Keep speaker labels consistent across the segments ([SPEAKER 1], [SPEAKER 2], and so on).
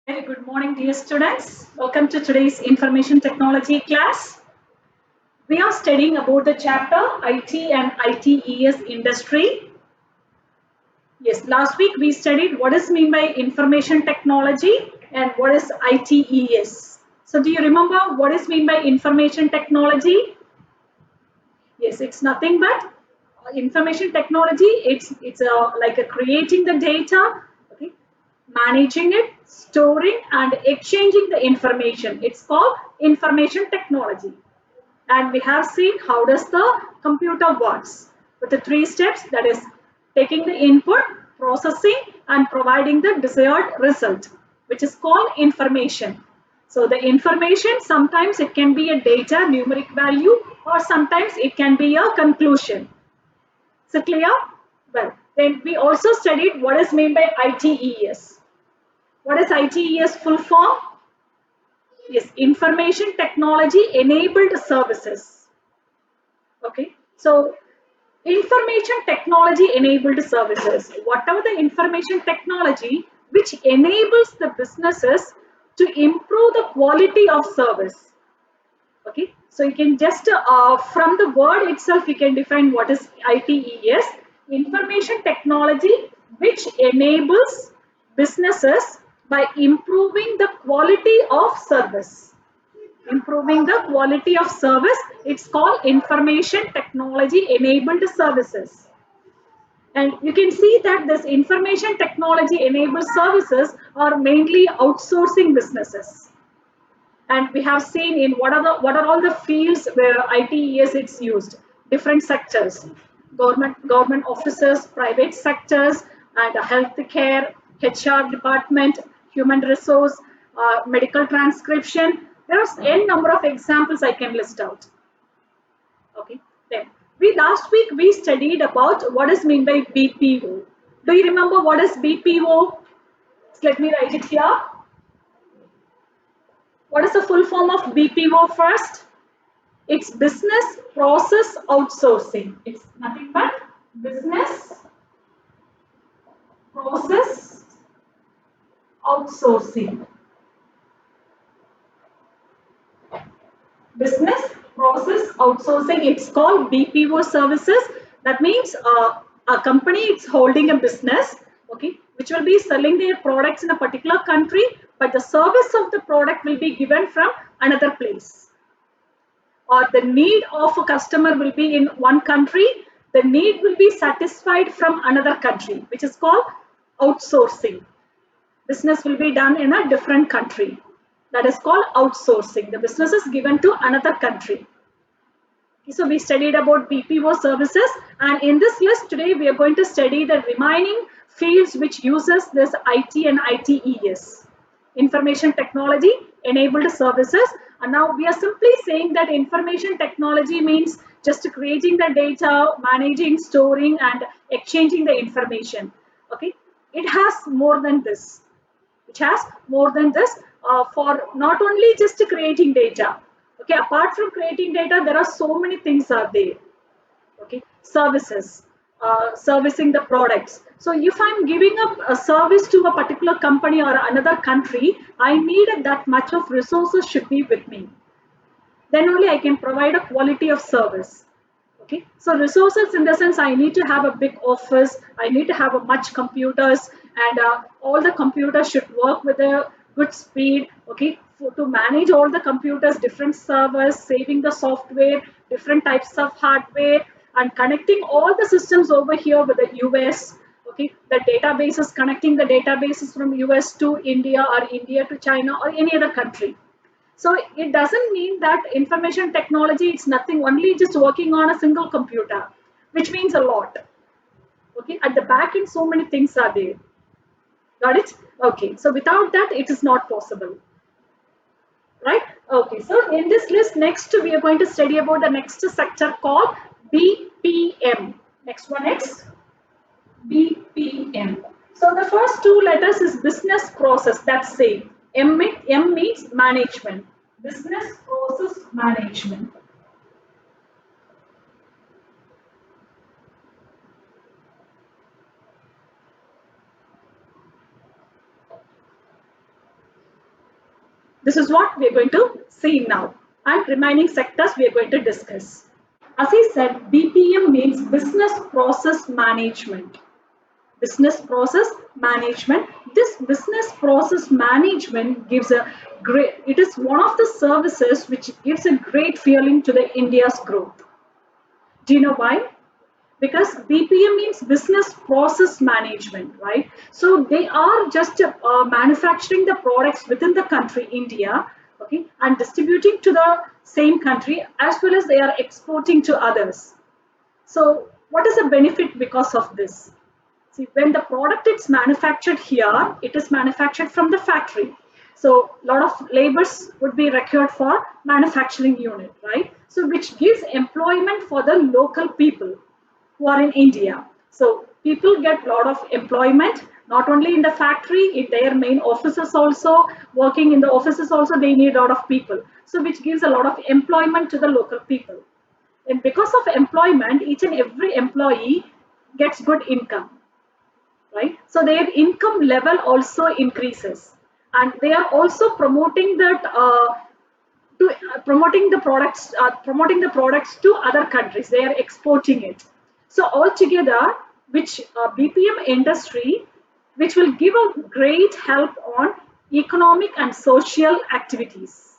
[SPEAKER 1] Very good morning, dear students. Welcome to today's information technology class. We are studying about the chapter IT and ITES industry. Yes, last week we studied what is meant by information technology and what is ITES. So do you remember what is meant by information technology? Yes, it's nothing but information technology. It's like a creating the data, okay, managing it, storing and exchanging the information. It's called information technology. And we have seen how does the computer works with the three steps, that is taking the input, processing and providing the desired result, which is called information. So the information, sometimes it can be a data numeric value or sometimes it can be a conclusion. So clear? Well, then we also studied what is meant by ITES. What is ITES full form? Yes, information technology enabled services. Okay, so information technology enabled services, whatever the information technology which enables the businesses to improve the quality of service. Okay, so you can just from the word itself you can define what is ITES, information technology which enables businesses by improving the quality of service. Improving the quality of service, it's called information technology enabled services. And you can see that this information technology enabled services are mainly outsourcing businesses. And we have seen in what are all the fields where ITES it's used. Different sectors, government offices, private sectors, and healthcare, HR department, human resource, medical transcription. There are n number of examples I can list out. Okay, then we last week we studied about what is meant by BPO. Do you remember what is BPO? Let me write it here. What is the full form of BPO first? It's business process outsourcing. It's nothing but business process outsourcing. Business process outsourcing. It's called BPO services. That means a company is holding a business, okay, which will be selling their products in a particular country, but the service of the product will be given from another place. Or the need of a customer will be in one country, the need will be satisfied from another country, which is called outsourcing. Business will be done in a different country. That is called outsourcing. The business is given to another country. So we studied about BPO services, and in this list today we are going to study the remaining fields which uses this IT and ITES, information technology enabled services. And now we are simply saying that information technology means just creating the data, managing, storing and exchanging the information. Okay, it has more than this. Which has more than this, for not only just creating data. Okay, apart from creating data, there are so many things are there. Okay, services, servicing the products. So if I'm giving up a service to a particular company or another country, I need that much of resources should be with me. Then only I can provide a quality of service. Okay, so resources in the sense I need to have a big office, I need to have a much computers, and all the computers should work with a good speed. Okay, to manage all the computers, different servers, saving the software, different types of hardware, and connecting all the systems over here with the US. Okay, the databases, connecting the databases from US to India or India to China or any other country. So it doesn't mean that information technology is nothing, only just working on a single computer, which means a lot. Okay, at the back end, so many things are there. Got it? Okay, so without that, it is not possible. Right? Okay, so in this list, next we are going to study about the next sector called BPM. Next one is BPM. So the first two letters is business process. That's same. M means management. Business process management. This is what we are going to see now, and remaining sectors we are going to discuss. As I said, BPM means business process management. Business process management. This business process management gives a great, it is one of the services which gives a great feeling to the India's growth. Do you know why? Because BPM means business process management, right? So they are just manufacturing the products within the country, India, okay, and distributing to the same country, as well as they are exporting to others. So what is the benefit because of this? See, when the product is manufactured here, it is manufactured from the factory. So a lot of labors would be required for manufacturing unit, right? So which gives employment for the local people who are in India. So people get a lot of employment, not only in the factory, in their main offices also, working in the offices also, they need a lot of people. So which gives a lot of employment to the local people. And because of employment, each and every employee gets good income, right? So their income level also increases, and they are also promoting that to promoting the products to other countries. They are exporting it. So altogether, which BPM industry, which will give a great help on economic and social activities.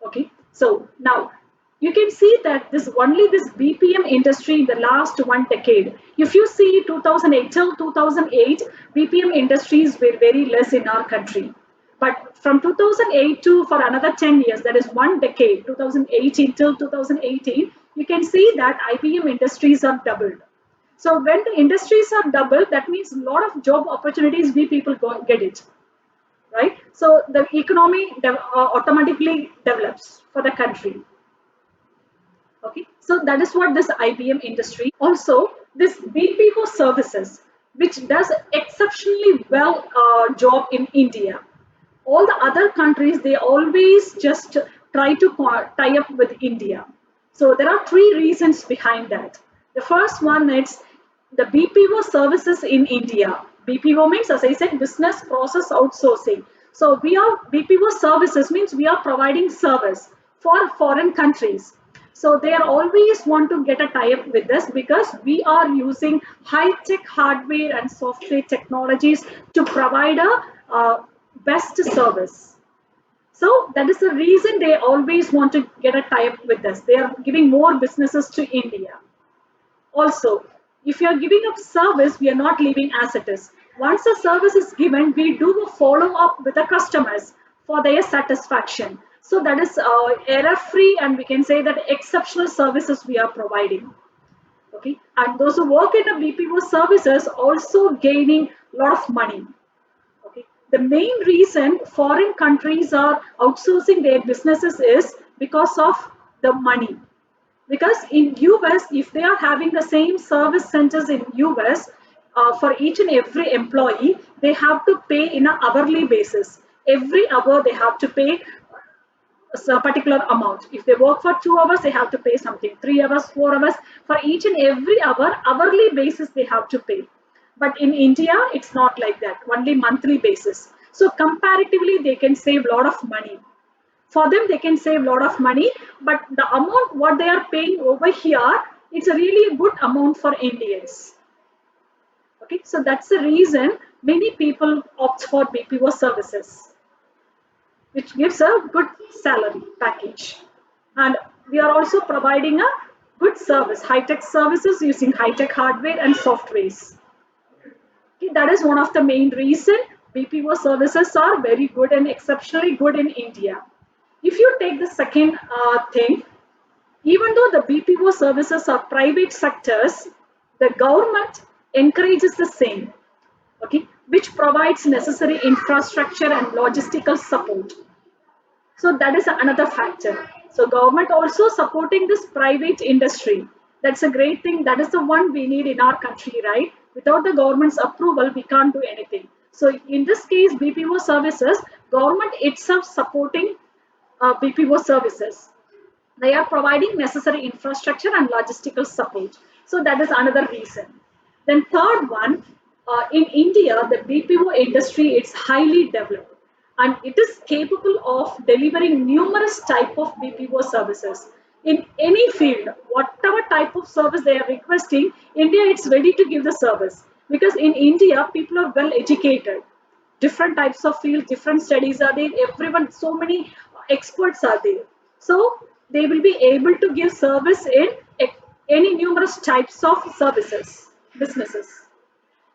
[SPEAKER 1] Okay, so now you can see that this only this BPM industry in the last 1 decade. If you see 2008 till 2008, BPM industries were very less in our country. But from 2008 to for another 10 years, that is 1 decade, 2018 till 2018, you can see that IBM industries are doubled. So when the industries are doubled, that means a lot of job opportunities we people get it, right? So the economy automatically develops for the country. Okay, so that is what this IBM industry. Also, this BPO services, which does exceptionally well job in India. All the other countries, they always just try to tie up with India. So there are three reasons behind that. The first one is the BPO services in India. BPO means, as I said, business process outsourcing. So we are BPO services means we are providing service for foreign countries. So they are always want to get a tie-up with us because we are using high-tech hardware and software technologies to provide a best service. So that is the reason they always want to get a tie-up with us. They are giving more businesses to India. Also, if you are giving up service, we are not leaving as it is. Once the service is given, we do a follow-up with the customers for their satisfaction. So that is error-free, and we can say that exceptional services we are providing. Okay, and those who work in the BPO services also gaining a lot of money. Okay. The main reason foreign countries are outsourcing their businesses is because of the money. Because in US, if they are having the same service centers in US for each and every employee, they have to pay in an hourly basis. Every hour they have to pay a particular amount. If they work for 2 hours, they have to pay something. 3 hours, 4 hours, for each and every hour, hourly basis they have to pay. But in India, it's not like that. Only monthly basis. So comparatively, they can save a lot of money. For them, they can save a lot of money, but the amount what they are paying over here, it's a really good amount for Indians. Okay, so that's the reason many people opt for BPO services, which gives a good salary package. And we are also providing a good service, high-tech services using high-tech hardware and softwares. Okay, that is one of the main reason BPO services are very good and exceptionally good in India. If you take the second thing, even though the BPO services are private sectors, the government encourages the same, okay, which provides necessary infrastructure and logistical support. So that is another factor. So government also supporting this private industry. That's a great thing. That is the one we need in our country, right? Without the government's approval, we can't do anything. So in this case, BPO services, government itself supporting BPO services. They are providing necessary infrastructure and logistical support. So that is another reason. Then third one, in India, the BPO industry is highly developed. and it is capable of delivering numerous type of BPO services in any field. Whatever type of service they are requesting, India is ready to give the service, because in India people are well educated. Different types of fields, different studies are there. Everyone, so many experts are there. So they will be able to give service in any numerous types of services, businesses.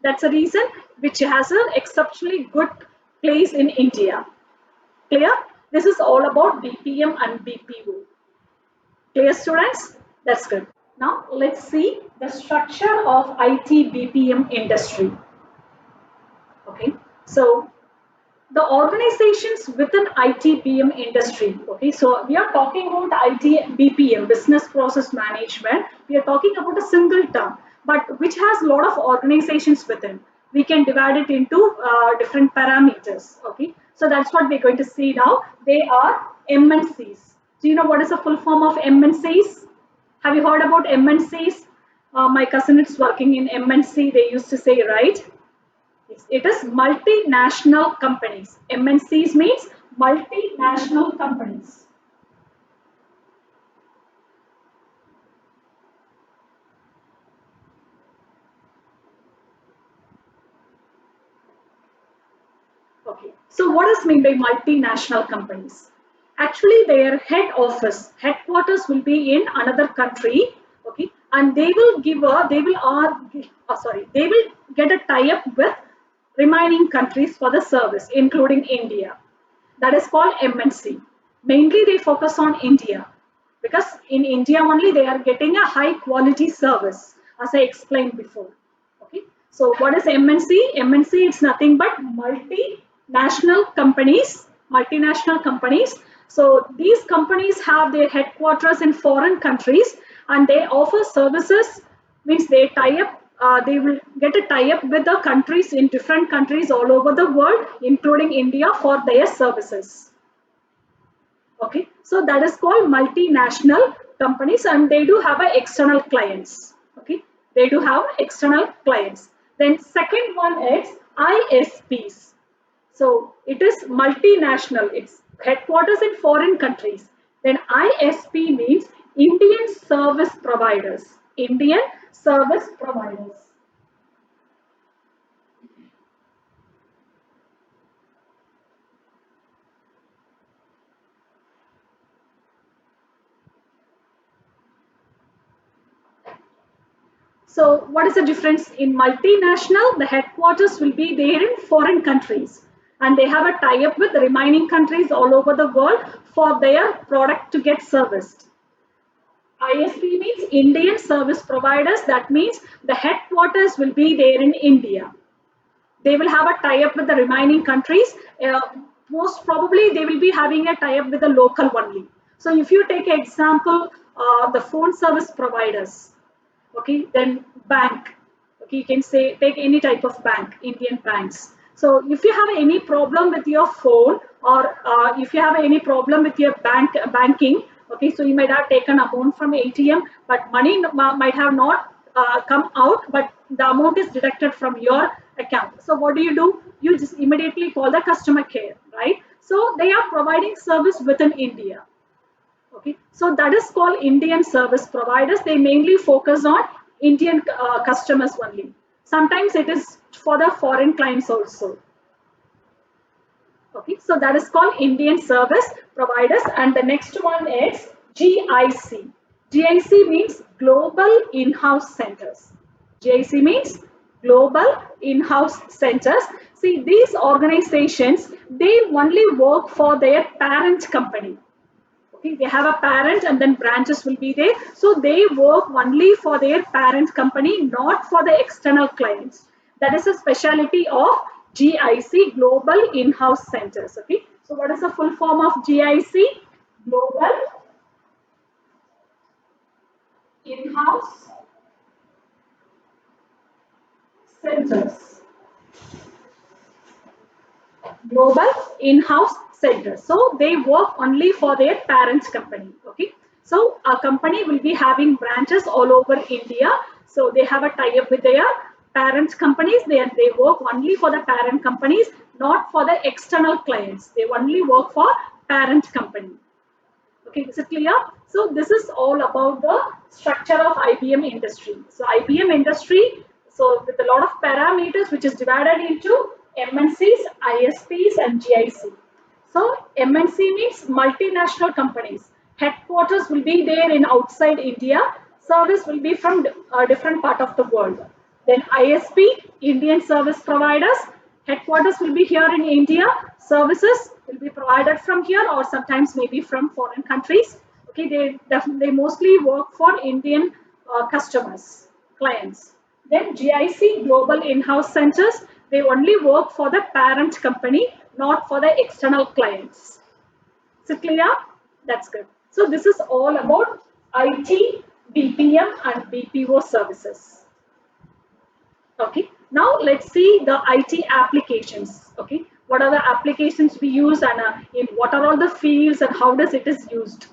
[SPEAKER 1] That's a reason which has an exceptionally good place in India. Clear? This is all about BPM and BPO. Clear, students? That's good. Now let's see the structure of IT BPM industry. Okay. So the organizations within IT BPM industry. Okay, so we are talking about IT BPM, business process management. We are talking about a single term, but which has a lot of organizations within. We can divide it into different parameters. Okay, so that's what we're going to see now. They are MNCs. Do you know what is the full form of MNCs? Have you heard about MNCs? My cousin is working in MNC. They used to say, right? It is multinational companies. MNCs means multinational companies. Okay. So what does mean by multinational companies? Actually, their head office, headquarters will be in another country. Okay, and they will give a, they will sorry, they will get a tie-up with remaining countries for the service, including India. That is called MNC. Mainly they focus on India, because in India only they are getting a high quality service, as I explained before. Okay. So what is MNC? MNC is nothing but multinational companies. Multinational companies. So these companies have their headquarters in foreign countries, and they offer services, means they tie up, they will get a tie up with the countries in different countries all over the world, including India, for their services. Okay, so that is called multinational companies, and they do have a external clients. Okay, they do have external clients. Then second one is ISPs. So it is multinational. It's headquarters in foreign countries. Then ISP means Indian service providers. Indian service providers. So what is the difference in multinational? The headquarters will be there in foreign countries, and they have a tie-up with the remaining countries all over the world for their product to get serviced. ISP means Indian service providers. That means the headquarters will be there in India. They will have a tie-up with the remaining countries. Most probably they will be having a tie-up with the local only. So if you take an example, the phone service providers, okay, then bank, okay, you can say take any type of bank, Indian banks. So if you have any problem with your phone, or if you have any problem with your banking, okay, so you might have taken amount from ATM, but money might have not come out, but the amount is deducted from your account. So what do? You just immediately call the customer care, right? So they are providing service within India. Okay, so that is called Indian service providers. They mainly focus on Indian customers only. Sometimes it is for the foreign clients also. Okay, so that is called Indian service providers. And the next one is GIC. GIC means Global In-House Centers. GIC means Global In-House Centers. See, these organizations, they only work for their parent company. Okay, they have a parent and then branches will be there. So they work only for their parent company, not for the external clients. That is a specialty of GIC, Global In-House Centers. Okay, so what is the full form of GIC? Global In-House Centers. Global In-House Centers. So they work only for their parent company. Okay, so a company will be having branches all over India. So they have a tie-up with their parent companies, they work only for the parent companies, not for the external clients. They only work for parent company. Okay, is it clear? So this is all about the structure of IBM industry. So IBM industry, so with a lot of parameters, which is divided into MNCs, ISPs, and GIC. So MNC means multinational companies. Headquarters will be there in outside India. Service will be from a different part of the world. Then ISP, Indian service providers. Headquarters will be here in India. Services will be provided from here or sometimes maybe from foreign countries. Okay, they mostly work for Indian customers, clients. Then GIC, Global In-House Centers, they only work for the parent company, not for the external clients. Is it clear? That's good. So this is all about IT, BPM and BPO services. Okay. Now let's see the IT applications. Okay. What are the applications we use and in what are all the fields and how does it is used?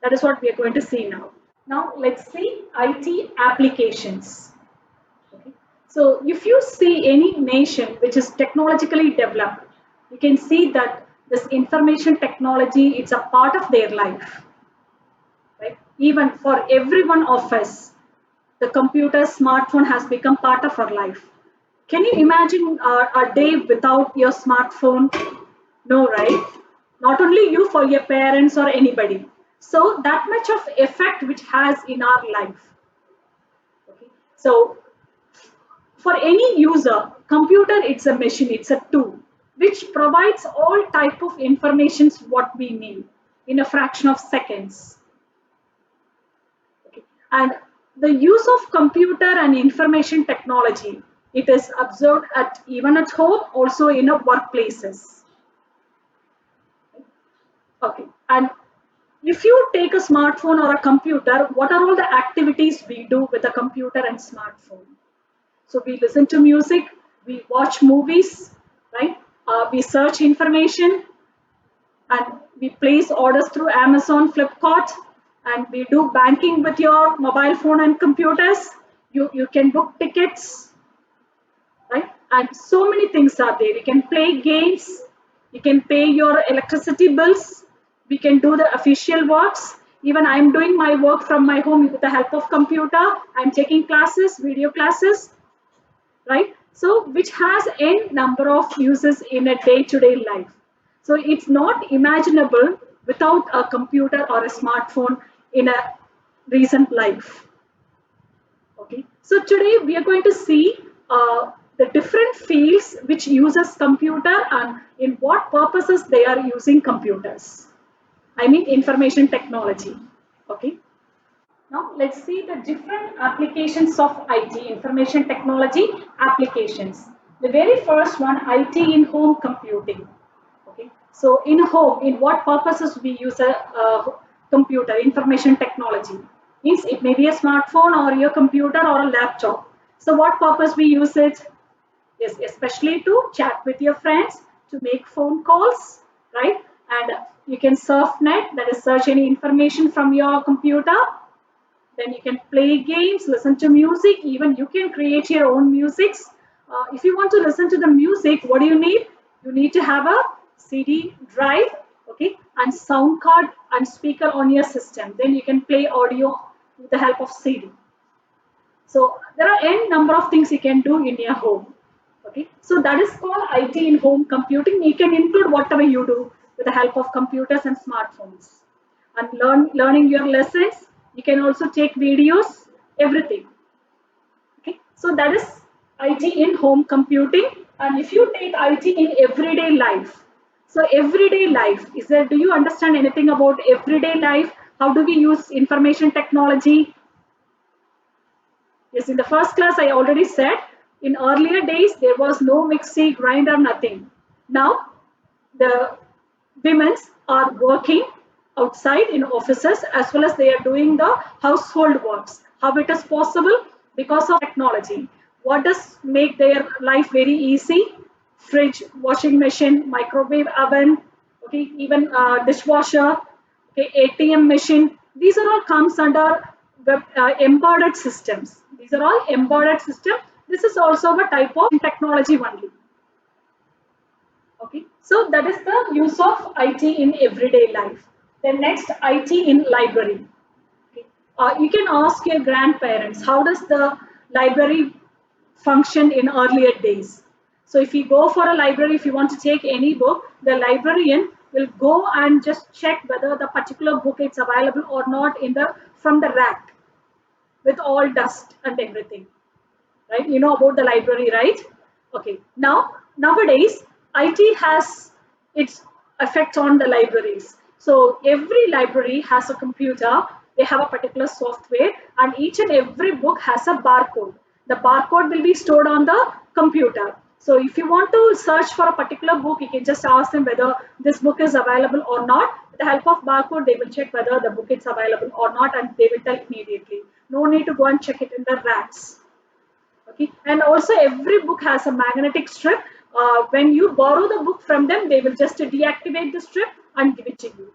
[SPEAKER 1] That is what we are going to see now. Now let's see IT applications. Okay. So if you see any nation which is technologically developed, you can see that this information technology, it's a part of their life. Right? Even for every one of us, the computer, smartphone has become part of our life. Can you imagine a day without your smartphone? No, right? Not only you, for your parents or anybody. So that much of effect which has in our life. Okay. So for any user, computer, it's a machine, it's a tool which provides all type of informations what we need in a fraction of seconds. Okay. And the use of computer and information technology, it is observed at even at home, also in a workplaces. Okay. And if you take a smartphone or a computer, what are all the activities we do with a computer and smartphone? So we listen to music, we watch movies, right? We search information, and we place orders through Amazon, Flipkart, and we do banking with your mobile phone and computers. You can book tickets, right? And so many things are there. You can play games, you can pay your electricity bills, we can do the official works. Even I'm doing my work from my home with the help of computer. I'm taking classes, video classes, right? So which has n number of uses in a day-to-day life. So it's not imaginable without a computer or a smartphone in a recent life. Okay. So today we are going to see the different fields which uses computer and in what purposes they are using computers. I mean information technology. Okay. Now let's see the different applications of IT, information technology applications. The very first one, IT in home computing. Okay. So in home, in what purposes we use a computer, information technology? Means it may be a smartphone or your computer or a laptop. So what purpose we use it? Yes, especially to chat with your friends, to make phone calls, right? And you can surf net, that is search any information from your computer. Then you can play games, listen to music, even you can create your own musics. If you want to listen to the music, what do you need? You need to have a CD drive, okay, and sound card and speaker on your system. Then you can play audio with the help of CD. So there are n number of things you can do in your home. Okay, so that is called IT in home computing. You can include whatever you do with the help of computers and smartphones. And learning your lessons. You can also take videos, everything. Okay, so that is IT in home computing. And if you take IT in everyday life, so everyday life is there. Do you understand anything about everyday life? How do we use information technology? Yes, in the first class I already said. In earlier days there was no mixie, grinder, nothing. Now the women are working outside in offices as well as they are doing the household works. How it is possible? Because of technology. What does make their life very easy? Fridge, washing machine, microwave oven, okay, even dishwasher, okay, ATM machine. These are all comes under the embedded systems. These are all embedded systems This is also a type of technology only. Okay, so that is the use of IT in everyday life. Then next, IT in library. Okay. You can ask your grandparents, how does the library function in earlier days? So if you go for a library, if you want to take any book, the librarian will go and just check whether the particular book is available or not in the from the rack with all dust and everything, right? You know about the library, right? Okay. Now, nowadays, IT has its effect on the libraries. So every library has a computer, they have a particular software, and each and every book has a barcode. The barcode will be stored on the computer. So if you want to search for a particular book, you can just ask them whether this book is available or not. With the help of barcode, they will check whether the book is available or not, and they will tell immediately. No need to go and check it in the racks. Okay, and also every book has a magnetic strip. When you borrow the book from them, they will just deactivate the strip and give it to you.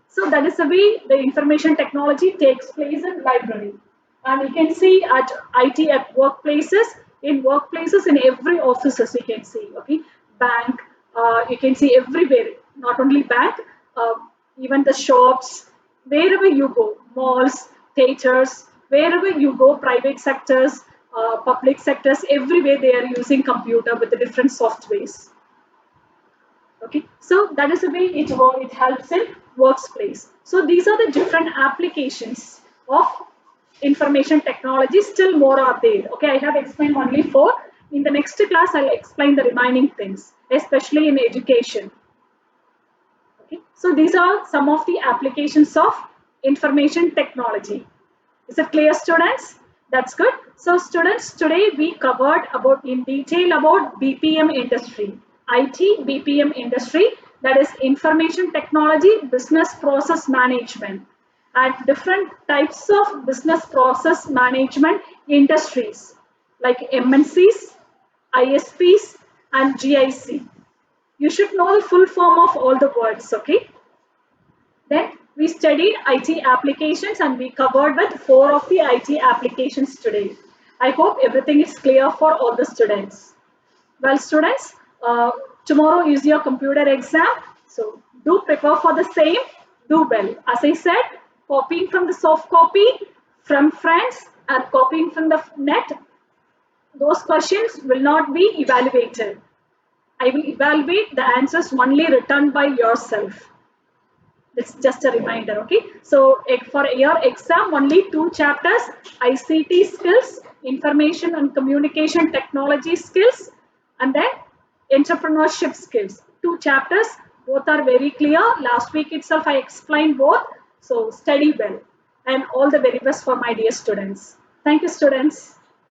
[SPEAKER 1] So that is the way the information technology takes place in library. And you can see at IT at workplaces in every offices you can see, okay, bank, you can see everywhere, not only bank, uh, even the shops, wherever you go, malls, theaters, wherever you go, private sectors, public sectors, everywhere they are using computer with the different softwares. Okay, so that is the way it helps in workplace. So these are the different applications of information technology. Still more are there. Okay, I have explained only four. In the next class, I'll explain the remaining things, especially in education. Okay, so these are some of the applications of information technology. Is it clear, students? That's good. So, students, today we covered about in detail about BPM industry, IT BPM industry, that is information technology, business process management, and different types of business process management industries like MNCs, ISPs, and GIC. You should know the full form of all the words, okay? Then we studied IT applications and we covered with four of the IT applications today. I hope everything is clear for all the students. Well, students, tomorrow is your computer exam. So do prepare for the same. Do well. As I said, copying from the soft copy, from friends, and copying from the net, those questions will not be evaluated. I will evaluate the answers only written by yourself. It's just a reminder, okay? So for your exam, only two chapters, ICT skills, information and communication technology skills, and then entrepreneurship skills. Two chapters, both are very clear. Last week itself, I explained both. So study well. And all the very best for my dear students. Thank you, students.